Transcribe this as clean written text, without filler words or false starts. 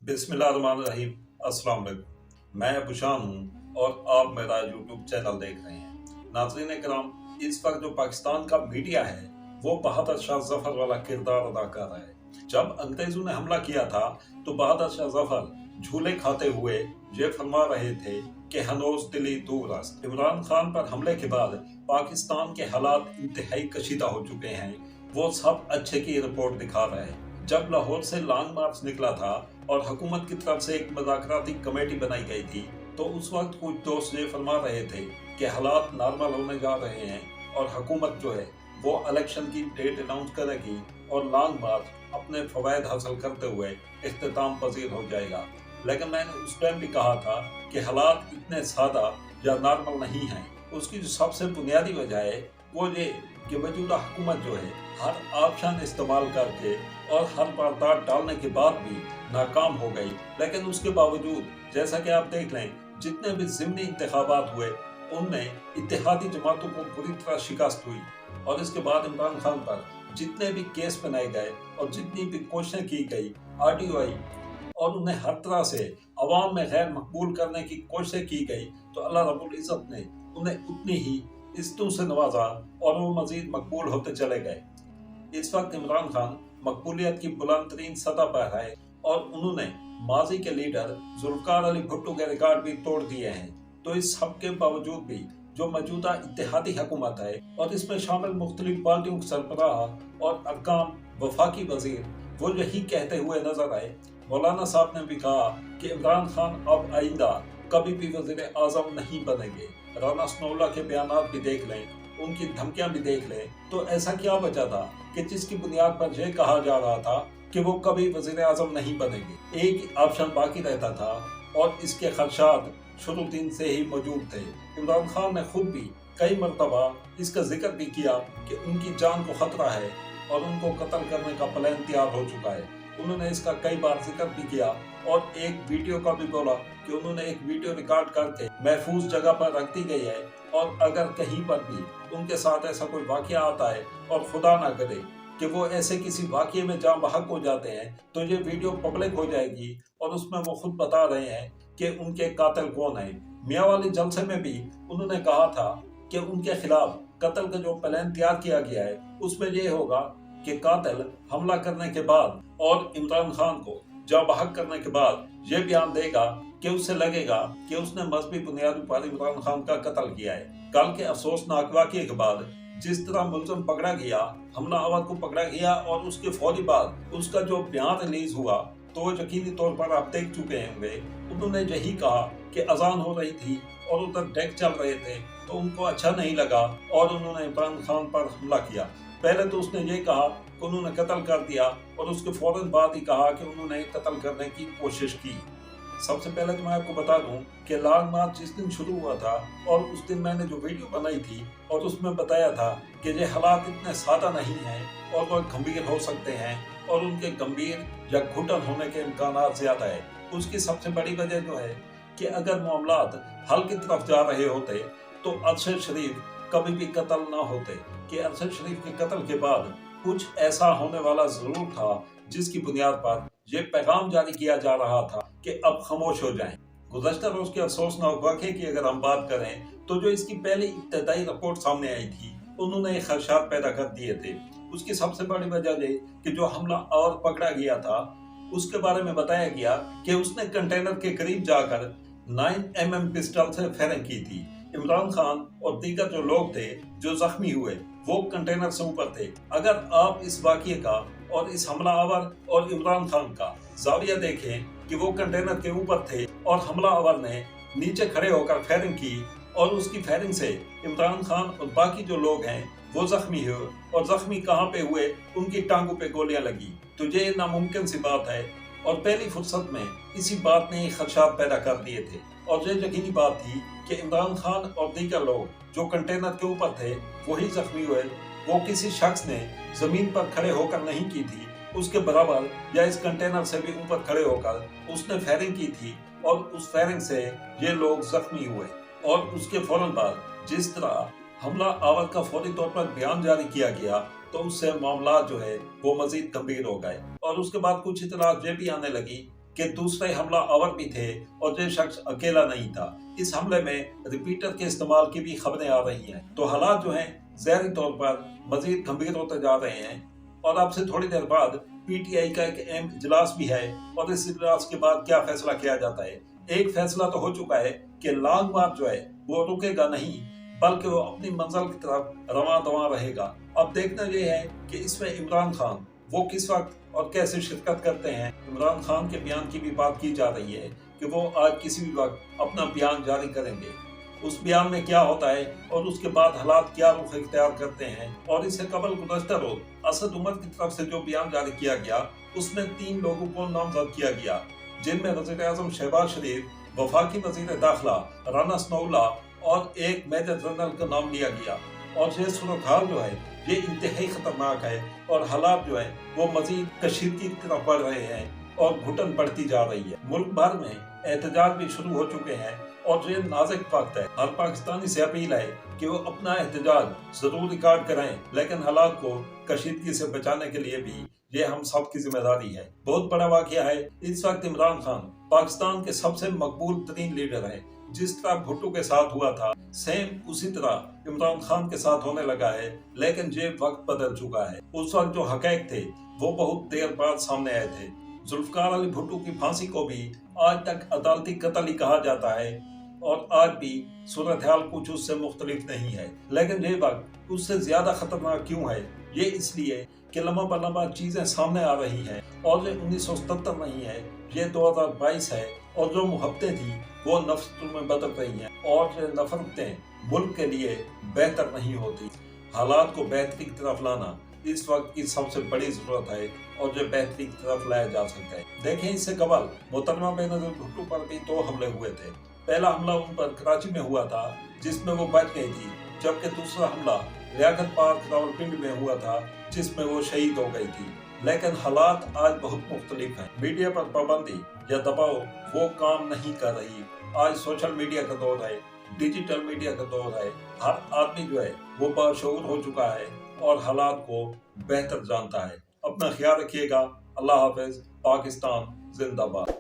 बिस्मिल्लाहिर्रहमानिर्रहीम। अस्सलाम वालेकुम। मैं अबूशान हूँ और आप मेरा यूट्यूब चैनल देख रहे हैं। नाज़रीन कराम, इस वक्त जो पाकिस्तान का मीडिया है वो बहादुर शाह जफर वाला किरदार अदा कर रहा है। जब अंग्रेजों ने हमला किया था तो बहादुर शाह जफर झूले खाते हुए ये फरमा रहे थे कि हनोज दिली दूर अस्त। इमरान खान पर हमले के बाद पाकिस्तान के हालात इंतहाई कशीदा हो चुके हैं। वो सब अच्छे की रिपोर्ट दिखा रहे हैं। जब लाहौर से लॉन्ग मार्च निकला था और हुकूमत की तरफ से एक मुज़ाकराती कमेटी बनाई गई थी, तो उस वक्त कुछ दोस्त ये फरमा रहे थे कि हालात नॉर्मल होने जा रहे हैं और हुकूमत जो है वो इलेक्शन की डेट अनाउंस करेगी और लॉन्ग मार्च अपने फवायद हासिल करते हुए इख्तिताम पजीर हो जाएगा। लेकिन मैंने उस टाइम भी कहा था कि हालात इतने सादा या नॉर्मल नहीं हैं। उसकी जो सबसे बुनियादी वजह है वो ये कि मौजूदा हुकूमत जो है हर ऑप्शन इस्तेमाल करके और हर वारदात डालने के बाद भी नाकाम हो गई। लेकिन उसके बावजूद जैसा कि आप देख लें, जितने भी ज़िमनी इंतखाबात हुए उनमें इत्तेहादी जमातों को पूरी तरह शिकस्त हुई और इसके बाद इमरान खान पर जितने भी केस बनाए गए और जितनी भी कोशिशें की गई RTI और उन्हें हर तरह से अवाम में गैर मकबूल करने की कोशिशें की गई, तो अल्लाह रब्बुल इज़्ज़त ने उन्हें उतनी ही इज़्ज़तों से नवाजा और वो मज़ीद मकबूल होते चले गए। इस वक्त इमरान खान मकबूलियत की बुलंद तरीन सतह पर है और उन्होंने माजी के लीडर जुल्फ़िकार अली भुट्टो के रिकॉर्ड भी तोड़ दिए हैं। तो इस सब के बावजूद भी जो मौजूदा इत्तेहादी हुकूमत है और इसमें शामिल मुख्तलिफ पार्टियों के सरबराह और अरकान वफाकी वजीर वो यही कहते हुए नजर आए। मौलाना साहब ने भी कहा कि इमरान खान अब आइंदा कभी भी वज़ीर आज़म नहीं बनेंगे। राना सनाउल्लाह के बयानात भी देख लें, उनकी धमकियां भी देख लें, तो ऐसा क्या वजह था कि जिसकी बुनियाद पर यह कहा जा रहा था कि वो कभी वज़ीर आज़म नहीं बनेंगे। एक ही ऑप्शन बाकी रहता था और इसके खदशात शुरू दिन से ही मौजूद थे। इमरान खान ने खुद भी कई मरतबा इसका जिक्र भी किया कि उनकी जान को खतरा है और उनको कत्ल करने का प्लान तैयार हो चुका है। उन्होंने इसका कई बार जिक्र भी किया और एक वीडियो का भी बोला कि उन्होंने एक वीडियो रिकॉर्ड करके महफूज जगह पर रख दी गई है और अगर कहीं पर भी उनके साथ ऐसा कोई वाकया आता है और खुदा ना करे कि वो ऐसे किसी वाकये में जाँ बहक हो जाते हैं, तो ये वीडियो पब्लिक हो जाएगी और उसमें वो खुद बता रहे हैं कि उनके कातिल कौन है। मियाँ वाली जलसे में भी उन्होंने कहा था कि उनके खिलाफ कत्ल का जो प्लान तैयार किया गया है उसमें ये होगा कि कातिल हमला करने के बाद और इमरान खान को जाँ बहक करने के बाद ये बयान देगा कि उससे लगेगा कि उसने मजहबी बुनियादों पर इमरान खान का कत्ल किया है। कल के अफसोसनाक वाक़ये के बाद जिस तरह मुलज़िम पकड़ा गया, हमला आवर को पकड़ा गया और उसके फौरी बाद उसका जो बयान रिलीज हुआ, तो यकीनी तौर पर आप देख चुके होंगे। उन्होंने यही कहा कि अजान हो रही थी और उधर डेक चल रहे थे, तो उनको अच्छा नहीं लगा और उन्होंने इमरान खान पर हमला किया। पहले तो उसने ये कहा कि उन्होंने कत्ल कर दिया और उसके फौरन बाद ही कहा कि उन्होंने कत्ल करने की कोशिश की। सबसे पहले तो मैं आपको बता दूं कि लॉन्ग मार्च जिस दिन शुरू हुआ था और उस दिन मैंने जो वीडियो बनाई थी और उसमें बताया था कि ये हालात इतने सादा नहीं हैं और वह गंभीर हो सकते हैं और उनके गंभीर या घुटन होने के इम्कानात ज़्यादा है। उसकी सबसे बड़ी वजह जो है कि अगर मामलात हल की तरफ जा रहे होते तो अरशद शरीफ कभी भी कत्ल ना होते, कि अरशद शरीफ के कत्ल के बाद कुछ ऐसा होने वाला ज़रूर था जिसकी बुनियाद पर यह पैगाम जारी किया जा रहा था कि अब खामोश हो जाएं। गुज़श्ता रोज के अफसोसनाक वाक़ये की अगर हम बात करें तो जो इसकी पहली इब्तदाई रिपोर्ट सामने आई थी उन्होंने खदशात पैदा कर दिए थे। उसकी सबसे बड़ी वजह ये कि जो हमला और पकड़ा गया था उसके बारे में बताया गया कि उसने कंटेनर के करीब जाकर 9mm पिस्टल से फायरिंग की थी। इमरान खान और दीगर जो लोग थे जो जख्मी हुए वो कंटेनर से ऊपर थे। अगर आप इस वाक़ये का और इस हमलावर और इमरान खान का जाविया देखें कि वो कंटेनर के ऊपर थे और हमलावर ने नीचे खड़े होकर फायरिंग की और उसकी फायरिंग से इमरान खान और बाकी जो लोग हैं वो जख्मी हुए और जख्मी कहाँ पे हुए, उनकी टांगों पे गोलियां लगी। तो ये नामुमकिन सी बात है और पहली फुर्सत में इसी बात ने खदशात पैदा कर दिए थे और ये यकीनी बात थी कि इमरान खान और दीगर लोग जो कंटेनर के ऊपर थे वही जख्मी हुए। वो किसी शख्स ने जमीन पर खड़े होकर नहीं की थी, उसके बराबर या इस कंटेनर से भी ऊपर खड़े होकर उसने फायरिंग की थी और उस फायरिंग से ये लोग जख्मी हुए। और उसके फौरन बाद जिस तरह हमला आवर का फौरी तौर पर बयान जारी किया गया तो उससे मामला जो है वो मजीद गंभीर हो गए और उसके बाद कुछ इतलात ये भी आने लगी कि दूसरे हमला आवर भी थे और ये शख्स अकेला नहीं था। इस हमले में रिपीटर के इस्तेमाल की भी खबरें आ रही हैं। तो हालात जो हैं ज़ाहिरी तौर पर मजीद गंभीर होते जा रहे हैं और अब से थोड़ी देर बाद पीटीआई का एक अहम इजलास भी है और इस इजलास के बाद क्या फैसला किया जाता है। एक फैसला तो हो चुका है कि लॉन्ग मार्च जो है वो रुकेगा नहीं, बल्कि वो अपनी मंजिल की तरफ रवां दवां रहेगा। अब देखना ये है कि इसमें इमरान खान वो किस वक्त और कैसे शिरकत करते हैं। इमरान खान के बयान की भी बात की जा रही है कि वो आज किसी भी वक्त अपना बयान जारी करेंगे। उस बयान में क्या होता है और उसके बाद हालात क्या रुख इख्तियार करते हैं। और इससे कबल गुज़श्ता रोज असद उमर की तरफ से जो बयान जारी किया गया उसमें 3 लोगों को नामजद किया गया, जिनमें वज़ीर-ए-आज़म शहबाज शरीफ, वफाकी वज़ीर दाखिला राना सनाउल्लाह और एक मेजर जनरल का नाम लिया गया। और ये सूरत हाल जो है ये इंतहाई खतरनाक है और हालात जो है वो मजीद कशीदगी की तरफ बढ़ रहे हैं और घुटन बढ़ती जा रही है। मुल्क भर में एहतजाज भी शुरू हो चुके हैं और ये नाजुक वक्त है। हर पाकिस्तानी से अपील है कि वो अपना एहतजाज जरूर रिकॉर्ड कराएं, लेकिन हालात को कशीदगी से बचाने के लिए भी ये हम सब की जिम्मेदारी है। बहुत बड़ा वाकया है, इस वक्त इमरान खान पाकिस्तान के सबसे मकबूल तरीन लीडर है। जिस तरह भुट्टो के साथ हुआ था सेम उसी तरह इमरान खान के साथ होने लगा है, लेकिन ये वक्त बदल चुका है। उस वक्त जो हक़ाइक़ थे वो बहुत देर बाद सामने आए थे। जुल्फ़िकार अली भुट्टो की फांसी को भी आज तक अदालती कत्ल ही कहा जाता है और आज भी सूरत हाल कुछ उससे मुख्तलिफ नहीं है। लेकिन ये वक्त उससे ज्यादा खतरनाक क्यों है? ये इसलिए कि लम्हा ब लम्हा चीजें सामने आ रही हैं और ये 1977 नहीं है, ये 2022 है और जो मुहब्बतें थी वो नफरतों में बदल रही हैं और ये नफरतें मुल्क के लिए बेहतर नहीं होती। हालात को बेहतरी की तरफ लाना इस वक्त की सबसे बड़ी जरूरत है और जो बेहतरी की तरफ लाया जा सकता है। देखें, इससे कबल मोहतरमा बेनज़ीर भुट्टो पर भी 2 हमले हुए थे। पहला हमला उन पर कराची में हुआ था जिसमें वो बच गई थी, जबकि दूसरा हमला लियाकत पार्क रावलपिंडी में हुआ था जिसमें वो शहीद हो गई थी। लेकिन हालात आज बहुत मुख्तलिफ हैं। मीडिया पर पाबंदी या दबाव वो काम नहीं कर रही। आज सोशल मीडिया का दौर है, डिजिटल मीडिया का दौर है। हर आदमी जो है वो बाशऊर हो चुका है और हालात को बेहतर जानता है। अपना ख्याल रखिएगा। अल्लाह हाफिज। पाकिस्तान जिंदाबाद।